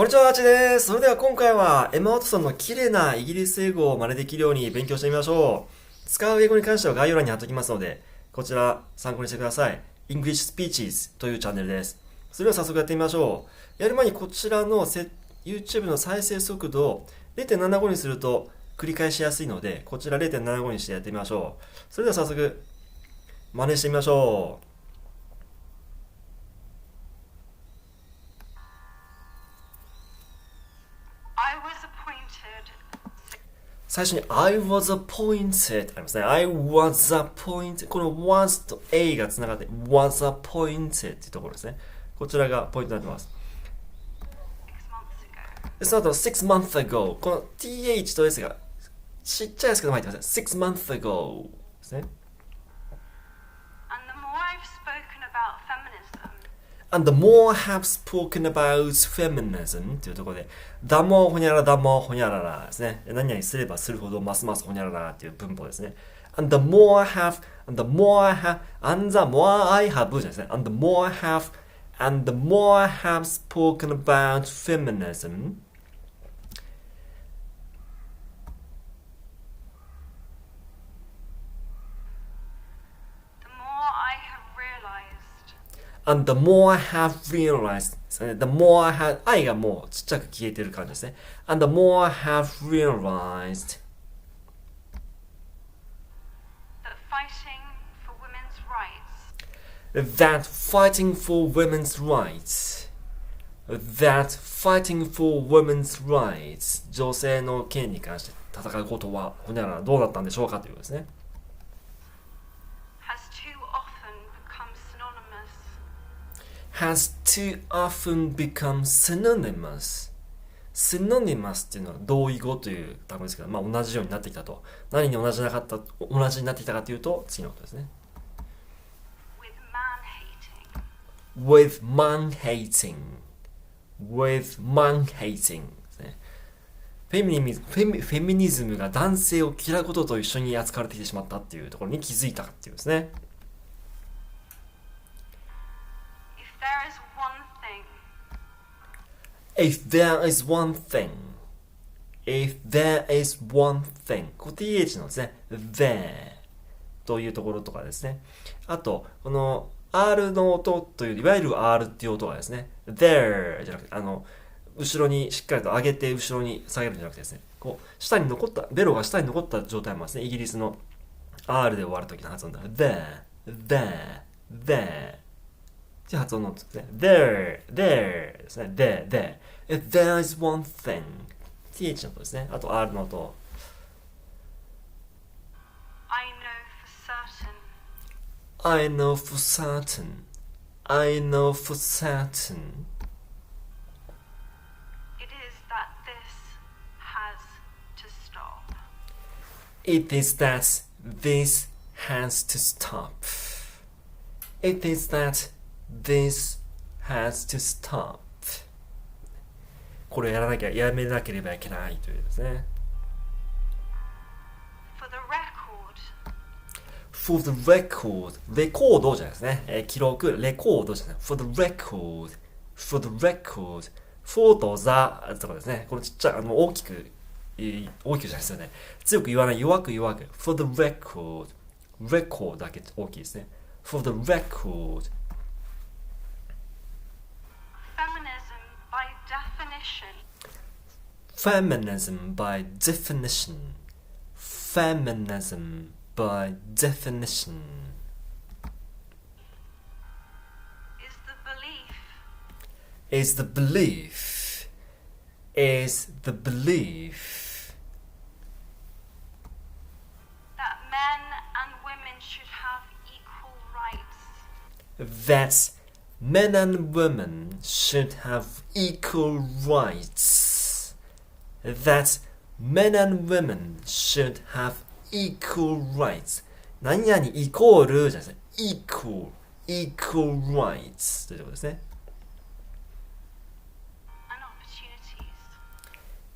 こんにちは、あちです。それでは今回はエマ・ワトソンの綺麗なイギリス英語を真似できるように勉強してみましょう。使う英語に関しては概要欄に貼っておきますので、こちら参考にしてください。English Speeches というチャンネルです。それでは早速やってみましょう。やる前にこちらのYouTube の再生速度を 0.75 にすると繰り返しやすいので、こちら 0.75 にしてやってみましょう。それでは早速真似してみましょう。最初に I was appointed ありますね。I was appointed この was と a がつながって was appointed っていうところですね。こちらがポイントになってます。その後 6 months ago この th と s がちっちゃいですけど入ってますね。6 months ago ですね。And the more I have spoken about feminism というところで、だもほにゃらだもほにゃららですね。何々すればするほどますますほにゃららという文法ですね。And the more I have, and the more I have, and the more I have じゃないですね。And the more I have, and the more I have spoken about feminism. And the more I have realized ですね。The more I have, I がもうちっちゃく消えてる感じですね。And the more I have realized that fighting for women's rights 女性の権利に関して戦うことはほにゃららどうだったんでしょうかということですね。has too often become synonymous. synonymous っていうのは同義語という単語ですけど、同じようになってきたと。何に同じになってきたかというと、次のことですね。with man hating ですね。フェミニズムが男性を嫌うことと一緒に扱われてきてしまったっていうところに気づいたかっていうですね。If there is one thing ここ th のですね there というところとかですね。あとこの r の音といういわゆる r っていう音がですね there じゃなくて後ろにしっかりと上げて後ろに下げるんじゃなくてですね、こう下に残ったベロが下に残った状態もですね、イギリスの r で終わる時の発音だ there って発音のですね。there ですね。there If there is one thing th の音ですね。あと r の音。I know for certain It is that this has to stop.これをやめなければいけないというですね。For the record レコードじゃないですね。記録、レコードじゃない。For the record for to the とかですね。このちっちゃい、大きくじゃないですよね。強く言わない、弱く。For the record だけ大きいですね。For the record Feminism by definition is the belief that men and women should have equal rights. That men and women should have equal rights.何々イコールじゃないですね。equal rights というところですね。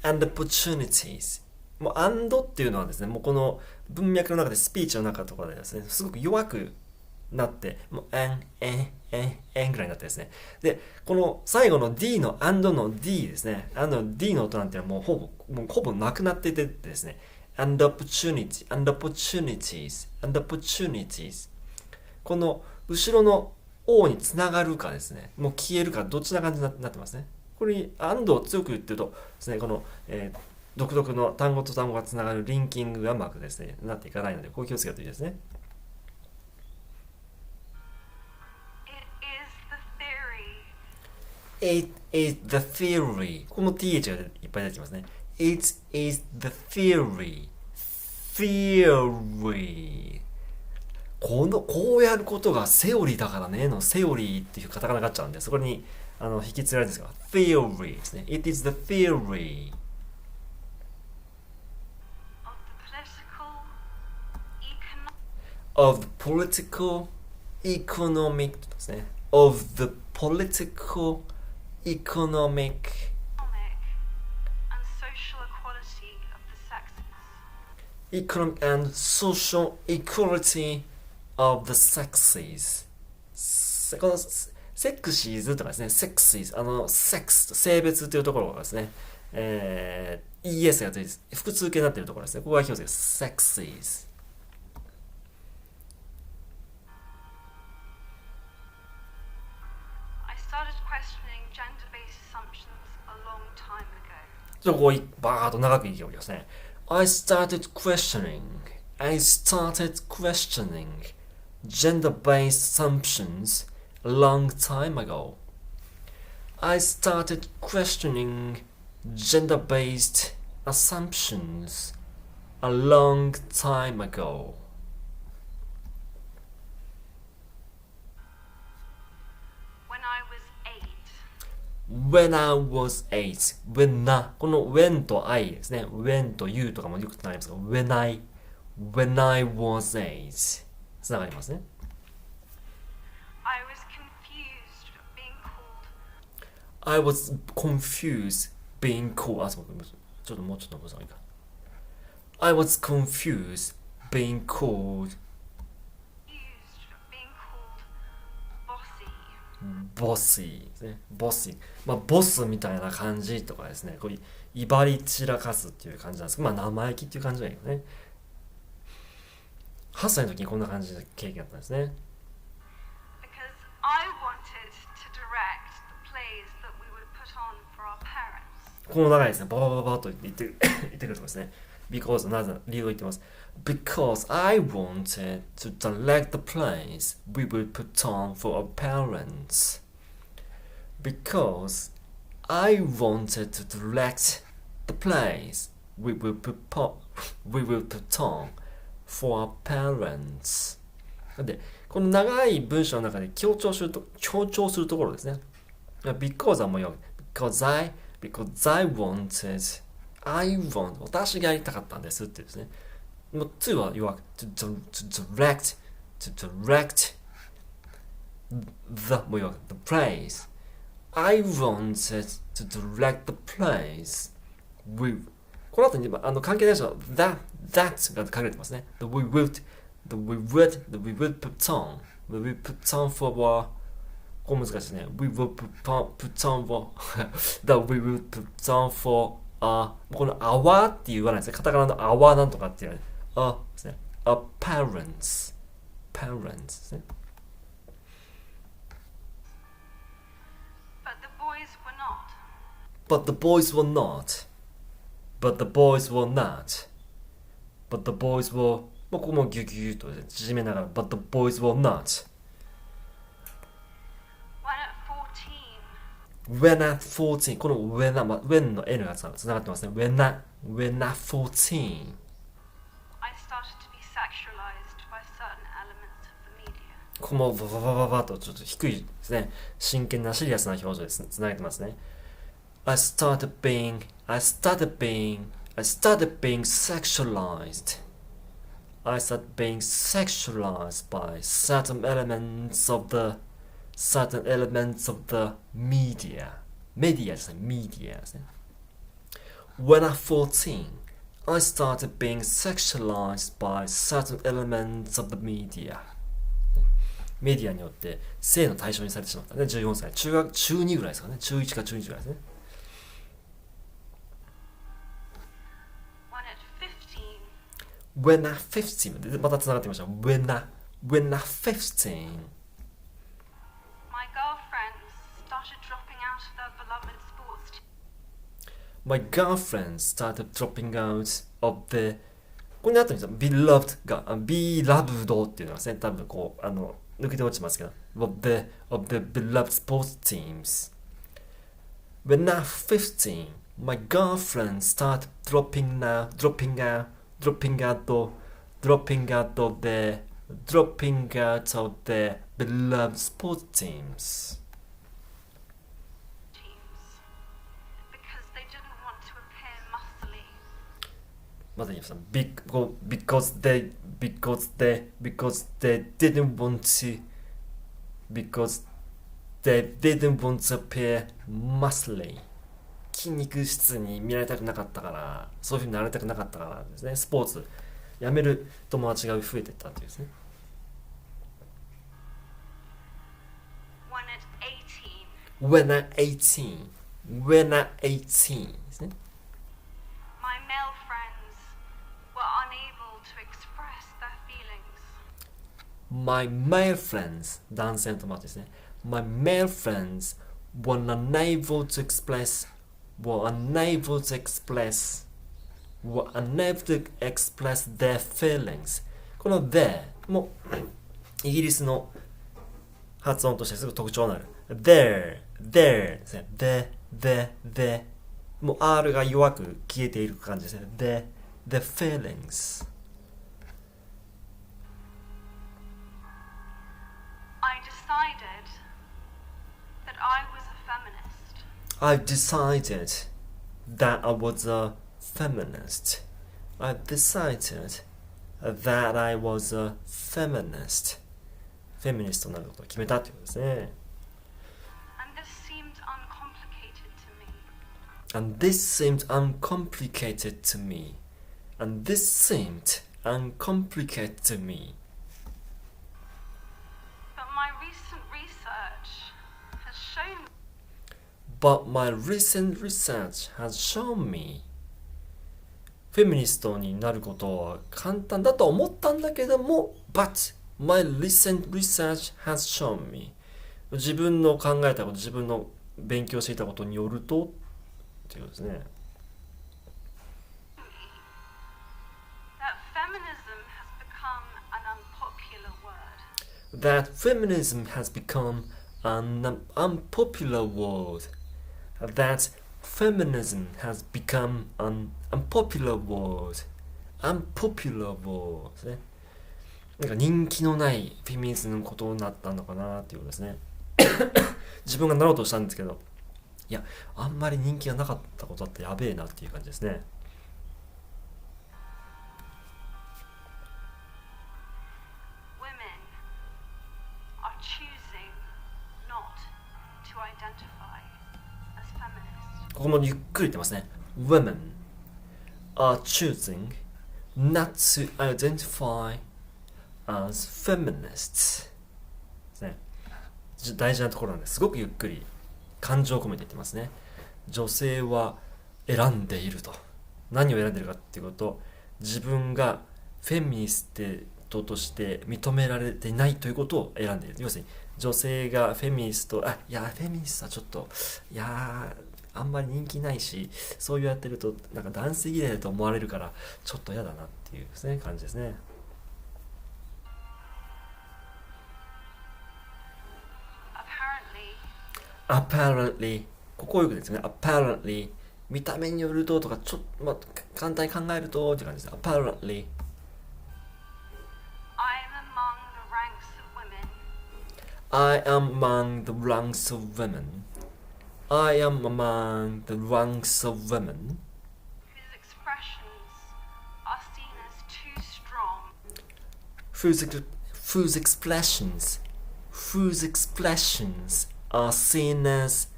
and opportunities もう and っていうのはですね、もうこの文脈の中でスピーチの中とかでですね、すごく弱くなってもうぐらいになってですね。で、この最後の D の and の D ですね。and の D の音なんていうのはもうほぼなくなっていてですね。and opportunities。この後ろの O につながるかですね。もう消えるかどっちな感じになってますね。これに and を強く言ってるとですね、この、独特の単語と単語がつながるリンキングがうまくですね、なっていかないので、こう気をつけるといいですね。It is the theory. この th がいっぱい出てきますね。It is the theory. こうやることがセオリーだからねのセオリーっていうカタカナがあっちゃうんで、そこに引き継がれるんですが、theory ですね。It is the theory of the political, economic ですね。of the political, economic and social equality of the sexes. このセクシーズとかですね、セクシーズ、セックス、性別というところがですね、ES がついて複数形になっているところですね。ここが気をつけて、セクシーズ。ちょっとこうバーッと長くいきますね。I started questioning gender-based assumptions a long time ago. I started questioning gender-based assumptions a long time ago. When I was 8. When な。この when と I ですね。when と you とかもよくつながりますが、when I was 8. つながりますね。I was confused being called. ちょっともうちょっと残した方がいいか。I was confused being called bossy ですね。bossy。ボスみたいな感じとかですね。こういう威張り散らかすっていう感じなんですけど、生意気っていう感じがいいよね。8歳の時にこんな感じの経験だったんですね。この長いですね。ババッと言ってくるところですね。because なぜ理由を言ってます。Because I wanted to direct the plays we would put on for our parents. Because I wanted to direct the plays we would put on for our parents. で、この長い文章の中で強調するところですね。Because はもうよ。Because I wanted 私がやりたかったんですってですね。もう2は弱く to direct the も弱く the plays. I wanted to direct the plays. この後に関係ない人は that が書かれてますね。we would put on for our これ難しいですね。we would put on for that we would put on forこの our って言わないですね。カタカナの our なんとかって言わない。ですね。parents ですね。But the boys wereここもギュギュと縮めながら But the boys were not. When at 14 この when の N がつながってますね。When at 14 ここもバとちょっと低いですね。真剣なシリアスな表情でつなげてますね。I started being sexualized. I started being sexualized by certain elements of the media. メディアですね。media ですね。When at 14, I started being sexualized by certain elements of the media. メディアによって性の対象にされてしまったね。14歳。中2ぐらいですかね。中1か中2ぐらいですね。When I'm 15 でまたつながってみましょう。When I'm 15 My girlfriends started dropping out of their beloved sports team. My girlfriend started dropping out of the ここにあったんですよ。beloved が beloved っていうのはですね、多分こう抜けて落ちますけど of the beloved sports teams. When I'm 15, my girlfriend started dropping out of the beloved sports teams. Because they didn't want to appear muscly. また言いました。because they didn't want to appear muscly. 筋肉質に見られたくなかったから、そういう風になられたくなかったからですね。スポーツやめる友達が増えていったっていうですね。When I'm 18ですね。My male friends were unable to express their feelings. My male friends 男性の友達ですね。My male friends were unable to express their feelings. この their もイギリスの発音としてすごく特徴のある their ですね。the もう R が弱く消えている感じですね。the feelings. I decided that I was a feminist. I decided that I was a feminist. I decided that I was a feminist. フェミニストになることを決めたということですね。And this seemed uncomplicated to me. And this seemed uncomplicated to me. But my recent research has shown me. フェミニストになることは簡単だと思ったんだけども But my recent research has shown me. 自分の考えたこと、自分の勉強していたことによるとっていうことですね。That feminism has become an unpopular word. That feminism has become an unpopular word. Unpopular word ですね。なんか人気のないフェミニズムのことになったのかなっていうことですね。自分がなろうとしたんですけど、いや、あんまり人気がなかったことだってやべえなっていう感じですね。ここもゆっくり言ってますね。Women are choosing not to identify as feminists ですね。大事なところなんです。すごくゆっくり感情を込めて言ってますね。女性は選んでいると。何を選んでいるかっていうこと、自分がフェミニストとして認められていないということを選んでいる。要するに女性がフェミニスト、フェミニストはちょっと、あんまり人気ないし、そうやってるとなんか男性嫌いだと思われるからちょっと嫌だなっていうですね、感じですね。Apparently ここよくですね。Apparently 見た目によるととかちょっと、簡単に考えるとって感じです。Apparently I am among the ranks of women. I am among the ranks of women whose expressions are seen as too strong. Whose expressions are seen as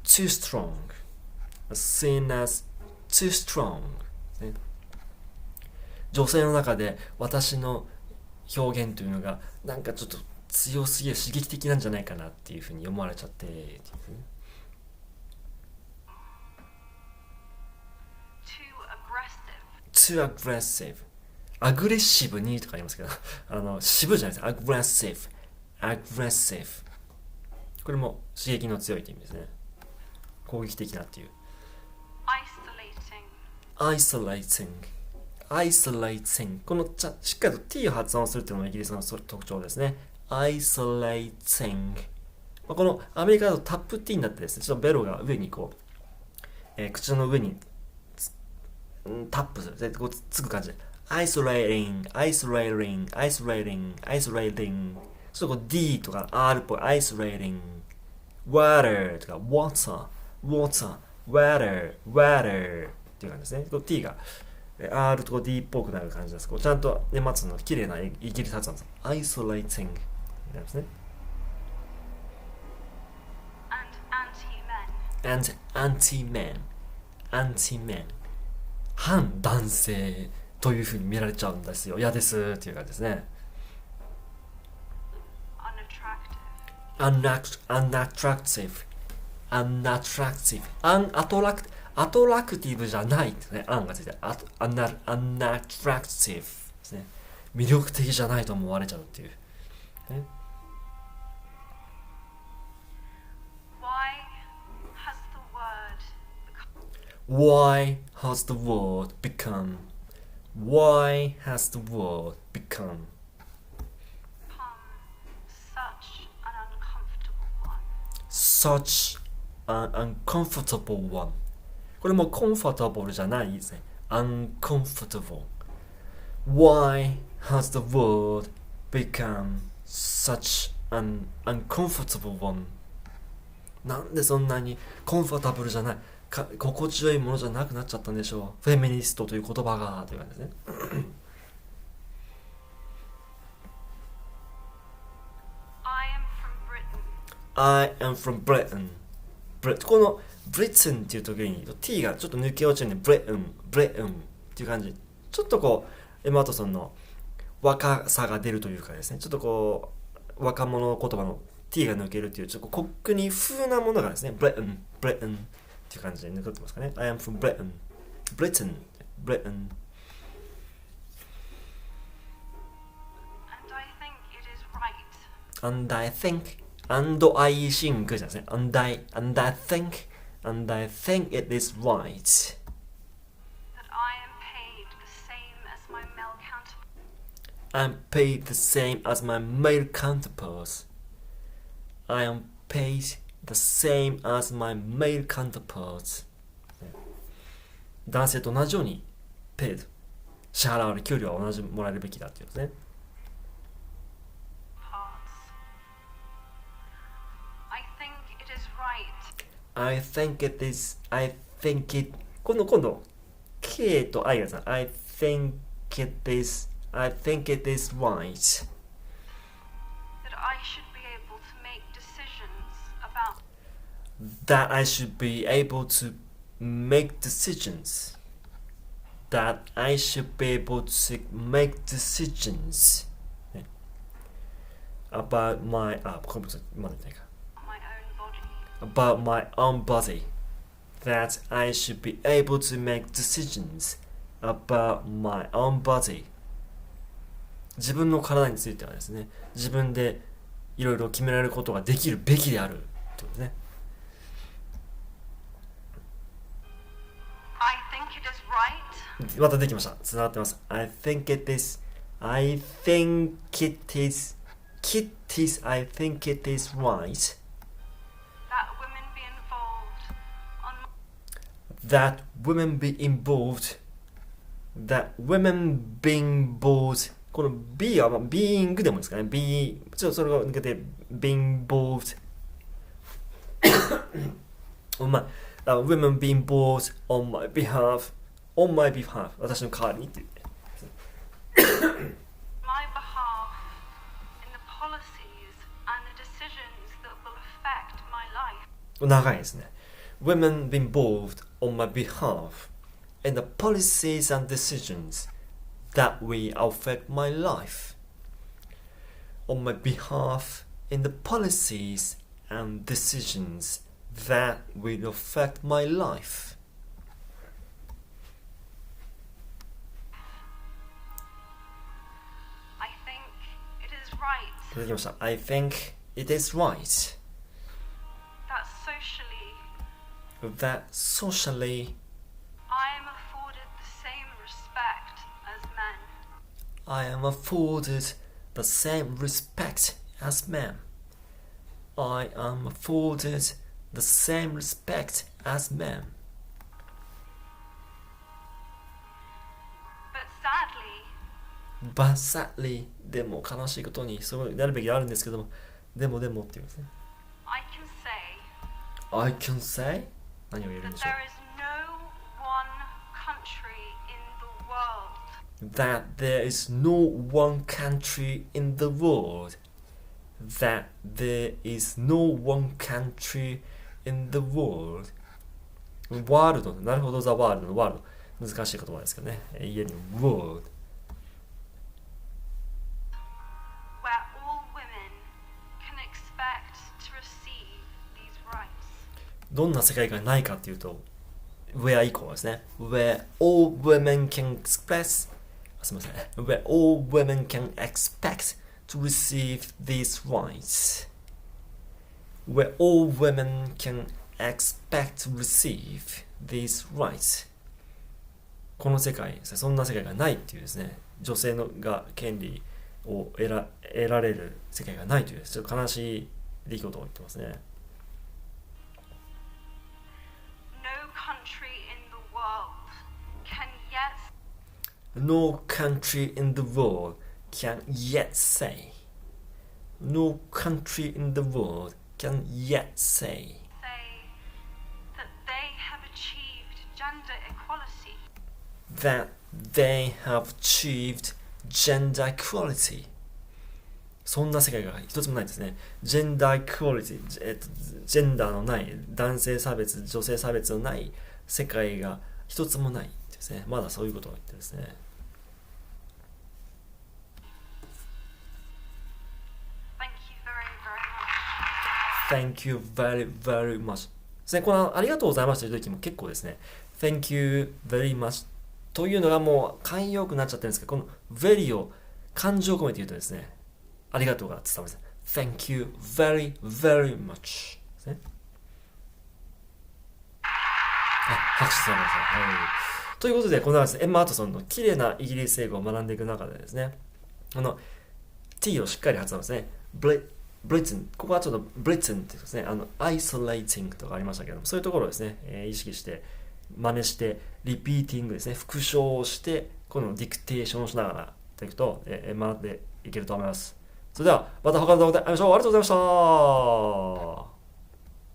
too strong. Seen as too strong. 女性の中で私の表現というのがなんかちょっと強すぎる、刺激的なんじゃないかなっていうふうに思われちゃってっていうね。too aggressive アグレッシブにとかありますけど渋じゃないです。aggressive これも刺激の強いという意味ですね。攻撃的なっていう。isolating このしっかりと t を発音するっていうのもイギリスの特徴ですね。isolating、このアメリカだとタップ t になってですね、ちょっとベロが上にこう、口の上にタップする、でこうつく感じで isolating ちょっとこう D とか R っぽい isolating water とか water っていう感じですね。こう T が R と D っぽくなる感じです。こうちゃんと年末の綺麗なイギリス発音です。isolating なんですね。and anti-men 反男性というふうに見られちゃうんですよ。嫌ですっていう感じですね。unattractive アトラクティブじゃないってね、アンがついてunattractive ですね。魅力的じゃないと思われちゃうっていう、ね。Why has the world become such an uncomfortable one? これも comfortable じゃないですね。uncomfortable. Why has the world become such an uncomfortable one? なんでそんなにコンフォータブルじゃない、心地よいものじゃなくなっちゃったんでしょう。フェミニストという言葉がという感じですね。I am from Britain. この Britain っていう時に T がちょっと抜け落ちるんで Britain っていう感じ。ちょっとこうエマ・ワトソンの若さが出るというかですね、ちょっとこう若者言葉の T が抜けるっていうちょっとコックニー風なものがですね、Britainっていう感じで残ってますかね。I am from Britain. And I thinkじゃないですね。And I think it is right. I'm paid the same as my male counterparts. I am paid the same as my male counterparts. 男性と同じように paid 支払われる給料は同じもらえるべきだっていうですね。I think今度 K と I がさ I think it is right that I should be able to make decisions about that I should be able to make decisions about my about my own body. That I should be able to make decisions about my own body. 自分の体についてはですね、自分でいろいろ決められることができるべきであるということですね。I think it is right. またできました。つながってます。I think it is right. That women be involved. この be は、being でもいいですかね。ちょっとそれが抜けて being involved. Women be involved on my behalf. 私の代わりにって言って。My behalf in the policies and the decisions that will affect my life. 長いですね。Women be involved on my behalf in the policies and decisions that will affect my life. on my behalf in the policies and decisions that will affect my life. I think it is right いただきました。I think it is right that socially that socially I am afforded the same respect as men. I am afforded the same respect as men. I am afforded the same respect as men. But sadly, But sadly, でも悲しいことにそうなるべきであるんですけども、でもって言うんですね。I can say I can say 何を言えるん that でしょ there is no one country in the worldう。That there is no one country in the world. That there is no one country in the world. ワールド、なるほど、ザ・ワールドのワールド。難しい言葉ですけどね。言えるworld。where all women can expect to receive these rights. どんな世界がないかっていうと、where equal ですね。where all women can express すみません。where all women can expect to receive these rights. Where all women can expect to receive these rights. この世界、そんな世界がないっていうですね、女性のが権利を得られる世界がないという、ちょっと悲しい出来事を言ってますね。No country in the world can yet No country in the world can yet say. No country in the world can yet say. say that they have achieved gender equality. That they have achieved gender equality. そんな世界が一つもないですね。ジェンダー equality、ジェンダーのない、男性差別、女性差別のない世界が一つもないですね。まだそういうことを言ってですね。Thank you very, very much. Thank you very, very much. ですね、このありがとうございましたという時も結構ですね。Thank you very much というのがもう慣用句になっちゃってるんですけど、この very を感情を込めて言うとですね、ありがとうが伝わります。Thank you very, very much ですね。拍手されました。はい。ということで、このですね、エンマ・ワトソンの綺麗なイギリス英語を学んでいく中でですね、t をしっかり発音ですね。Britain、ここはちょっと Britain ってですね、isolating とかありましたけども、そういうところをですね、意識して、真似して、リピーティングですね、復唱をして、このディクテーションをしながらやっていくと、学んでいけると思います。それでは、また他の動画で会いましょう。ありがとうございました。